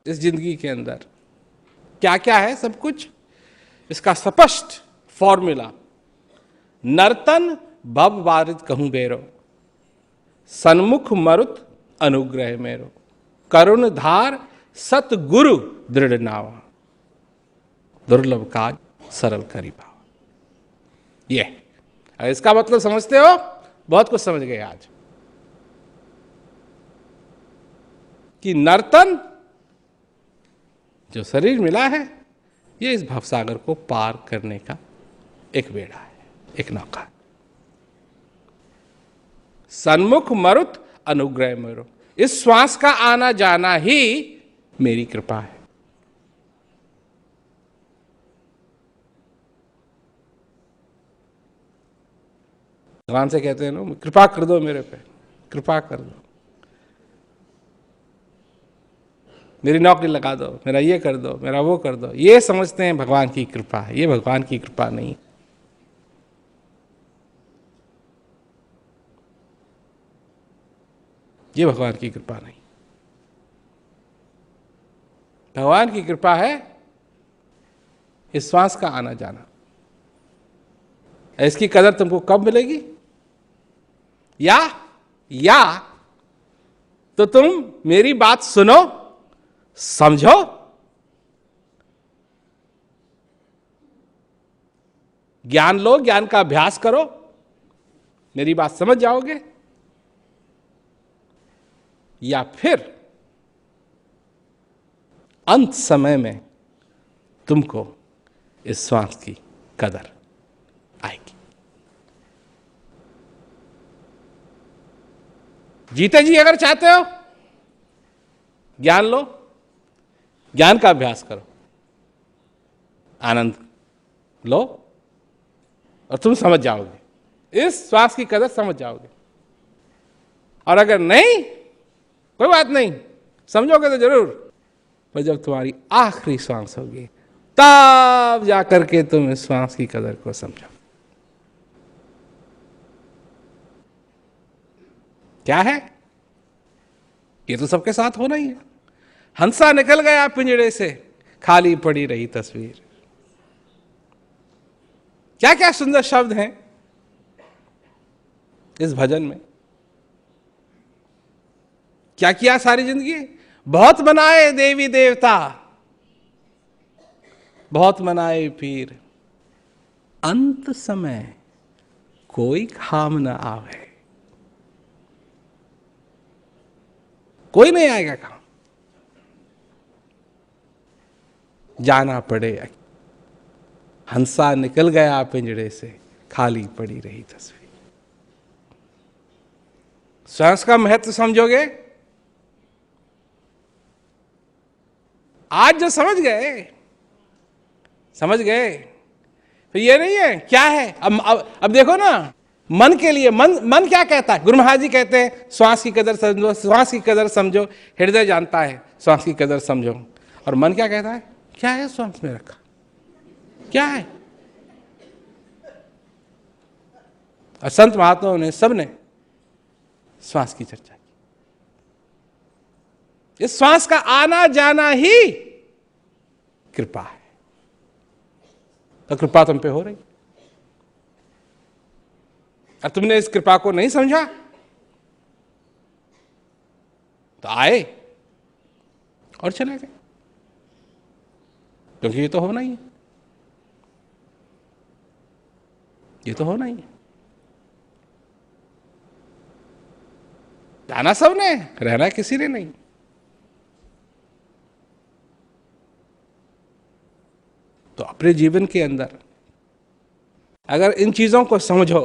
इस जिंदगी के अंदर क्या क्या है सब कुछ, इसका स्पष्ट फॉर्मूला। नर्तन भव बारित कहूं बेरो, सन्मुख मरुत अनुग्रह मेरो, करुण धार सतगुरु दृढ़ नावा, दुर्लभ काज सरल करी भाव। ये इसका मतलब समझते हो? बहुत कुछ समझ गए आज कि नर्तन जो शरीर मिला है ये इस भवसागर को पार करने का एक बेड़ा है, एक नौका है। सन्मुख मरुत अनुग्रह मेरो, इस श्वास का आना जाना ही मेरी कृपा है। भगवान से कहते हैं ना, कृपा कर दो मेरे पे, कृपा कर दो, मेरी नौकरी लगा दो, मेरा ये कर दो, मेरा वो कर दो। ये समझते हैं भगवान की कृपा है, ये भगवान की कृपा नहीं। ये भगवान की कृपा नहीं। भगवान की कृपा है इस श्वास का आना जाना। इसकी कदर तुमको कब मिलेगी? या तो तुम मेरी बात सुनो, समझो, ज्ञान लो, ज्ञान का अभ्यास करो, मेरी बात समझ जाओगे, या फिर अंत समय में तुमको इस श्वास की कदर आएगी। जीते जी अगर चाहते हो, ज्ञान लो, ज्ञान का अभ्यास करो, आनंद लो और तुम समझ जाओगे, इस श्वास की कदर समझ जाओगे। और अगर नहीं, कोई बात नहीं, समझोगे तो जरूर, पर जब तुम्हारी आखिरी श्वास होगी तब जाकर के तुम इस श्वास की कदर को समझो। क्या है? ये तो सबके साथ होना ही है। हंसा निकल गया पिंजड़े से, खाली पड़ी रही तस्वीर। क्या क्या सुंदर शब्द हैं इस भजन में। क्या किया सारी जिंदगी? बहुत मनाए देवी देवता, बहुत मनाए पीर, अंत समय कोई काम न आवे। कोई नहीं आएगा काम, जाना पड़े। हंसा निकल गया पिंजड़े से, खाली पड़ी रही तस्वीर। श्वास का महत्व समझोगे? आज जो समझ गए तो ये नहीं है क्या है। अब देखो ना, मन के लिए मन क्या कहता है? गुरु महाराज जी कहते हैं श्वास की कदर समझो, श्वास की कदर समझो, हृदय जानता है श्वास की कदर समझो। और मन क्या कहता है? क्या है श्वास में रखा, क्या है? और संत महात्माओं ने, सबने श्वास की चर्चा की। इस श्वास का आना जाना ही कृपा है। तो कृपा तुम पे हो रही, और तुमने इस कृपा को नहीं समझा तो आए और चले गए, क्योंकि ये तो होना ही है, ये तो होना ही है। जाना सबने, रहना किसी ने नहीं। तो अपने जीवन के अंदर अगर इन चीजों को समझो,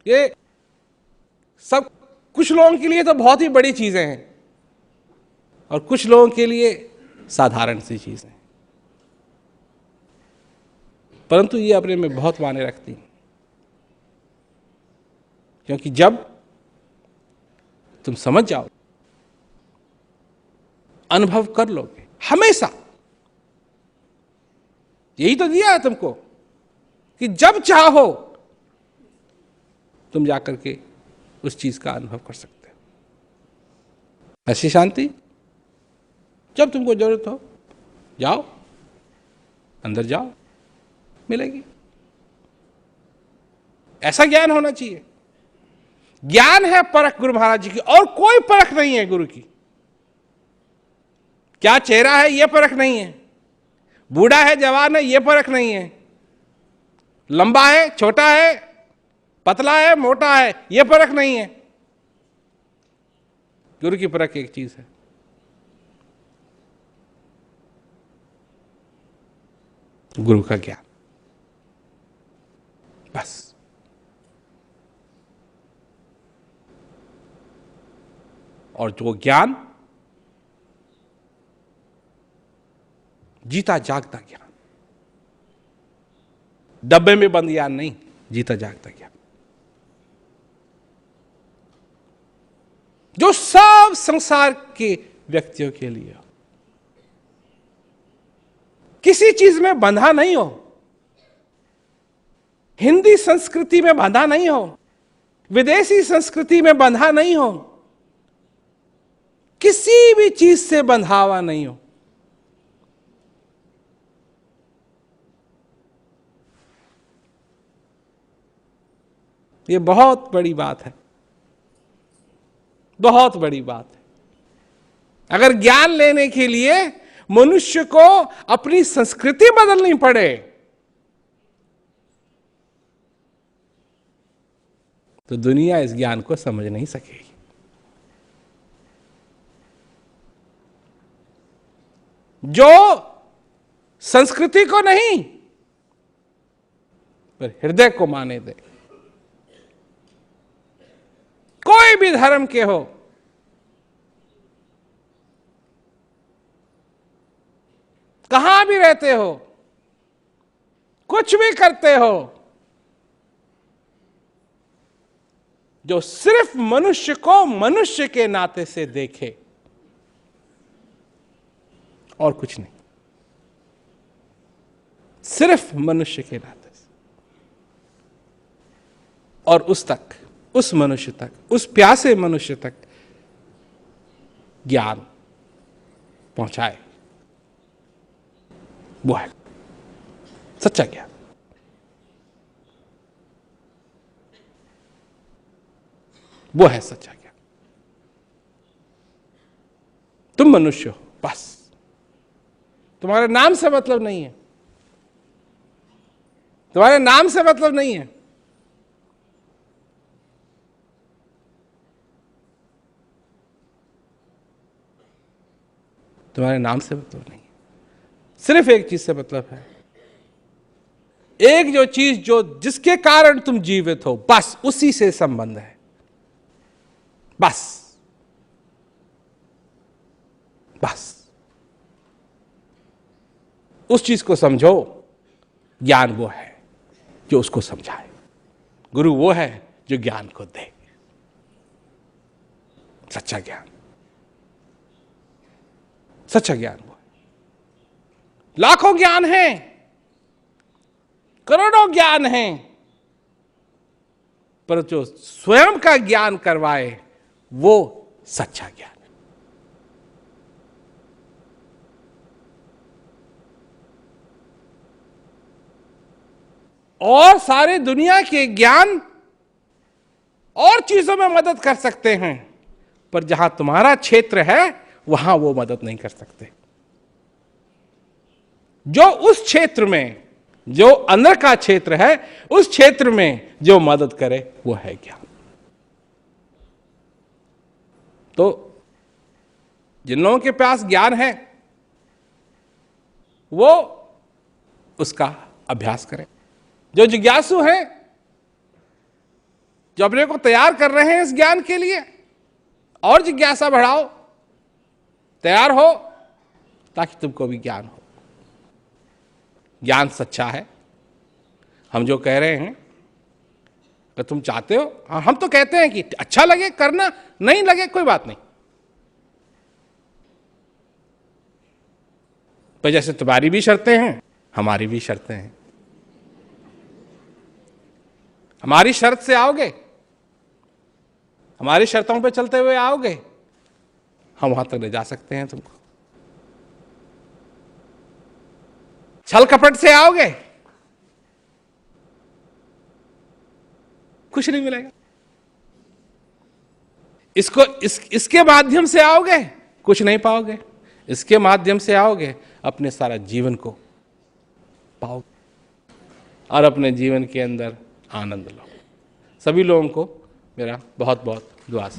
ये सब कुछ लोगों के लिए तो बहुत ही बड़ी चीजें हैं और कुछ लोगों के लिए साधारण सी चीजें, परंतु ये अपने में बहुत मायने रखती हैं। क्योंकि जब तुम समझ जाओ, अनुभव कर लोगे, हमेशा यही तो दिया है तुमको कि जब चाहो तुम जाकर के उस चीज का अनुभव कर सकते हो। ऐसी शांति जब तुमको जरूरत हो जाओ, अंदर जाओ, मिलेगी। ऐसा ज्ञान होना चाहिए। ज्ञान है परख गुरु महाराज जी की, और कोई परख नहीं है गुरु की। क्या चेहरा है यह परख नहीं है, बूढ़ा है जवान है यह परख नहीं है, लंबा है छोटा है, पतला है मोटा है, यह परख नहीं है। गुरु की परख एक चीज है, गुरु का ज्ञान, बस। और जो ज्ञान जीता जागता ज्ञान, डब्बे में बंद ज्ञान नहीं, जीता जागता ज्ञान, जो सब संसार के व्यक्तियों के लिए हो, किसी चीज में बंधा नहीं हो, हिंदी संस्कृति में बंधा नहीं हो, विदेशी संस्कृति में बंधा नहीं हो, किसी भी चीज से बंधावा नहीं हो। यह बहुत बड़ी बात है, बहुत बड़ी बात है। अगर ज्ञान लेने के लिए मनुष्य को अपनी संस्कृति बदलनी पड़े तो दुनिया इस ज्ञान को समझ नहीं सकेगी। जो संस्कृति को नहीं पर हृदय को माने दे, कोई भी धर्म के हो, कहां भी रहते हो, कुछ भी करते हो, जो सिर्फ मनुष्य को मनुष्य के नाते से देखे और कुछ नहीं, सिर्फ मनुष्य के नाते से, और उस तक, उस मनुष्य तक, उस प्यासे मनुष्य तक ज्ञान पहुंचाए, वो है सच्चा ज्ञान। वो है सच्चा ज्ञान। तुम मनुष्य हो, बस। तुम्हारे नाम से मतलब नहीं है, तुम्हारे नाम से मतलब नहीं है। तुम्हारे नाम से मतलब नहीं है, सिर्फ एक चीज से मतलब है, एक जो चीज जो जिसके कारण तुम जीवित हो, बस उसी से संबंध है, बस, बस। उस चीज को समझो। ज्ञान वो है जो उसको समझाए, गुरु वो है जो ज्ञान को दे, सच्चा ज्ञान। सच्चा ज्ञान वो है। लाखों ज्ञान हैं, करोड़ों ज्ञान हैं, पर जो स्वयं का ज्ञान करवाए वो सच्चा ज्ञान है। और सारे दुनिया के ज्ञान और चीजों में मदद कर सकते हैं, पर जहां तुम्हारा क्षेत्र है वहां वो मदद नहीं कर सकते। जो उस क्षेत्र में, जो अंदर का क्षेत्र है, उस क्षेत्र में जो मदद करे वो है ज्ञान। तो जिन लोगों के पास ज्ञान है वो उसका अभ्यास करें। जो जिज्ञासु हैं, जो अपने को तैयार कर रहे हैं इस ज्ञान के लिए, और जिज्ञासा बढ़ाओ, तैयार हो, ताकि तुमको भी ज्ञान हो। ज्ञान सच्चा है। हम जो कह रहे हैं, अगर तुम चाहते हो, हम तो कहते हैं कि अच्छा लगे करना, नहीं लगे कोई बात नहीं। पर जैसे तुम्हारी भी शर्तें हैं, हमारी भी शर्तें हैं। हमारी शर्त से आओगे, हमारी शर्तों पे चलते हुए आओगे, हम वहां तक ले जा सकते हैं तुमको। छल कपट से आओगे, कुछ नहीं मिलेगा। इसके माध्यम से आओगे, कुछ नहीं पाओगे। इसके माध्यम से आओगे, अपने सारा जीवन को पाओगे और अपने जीवन के अंदर आनंद लो। सभी लोगों को मेरा बहुत बहुत दुआ।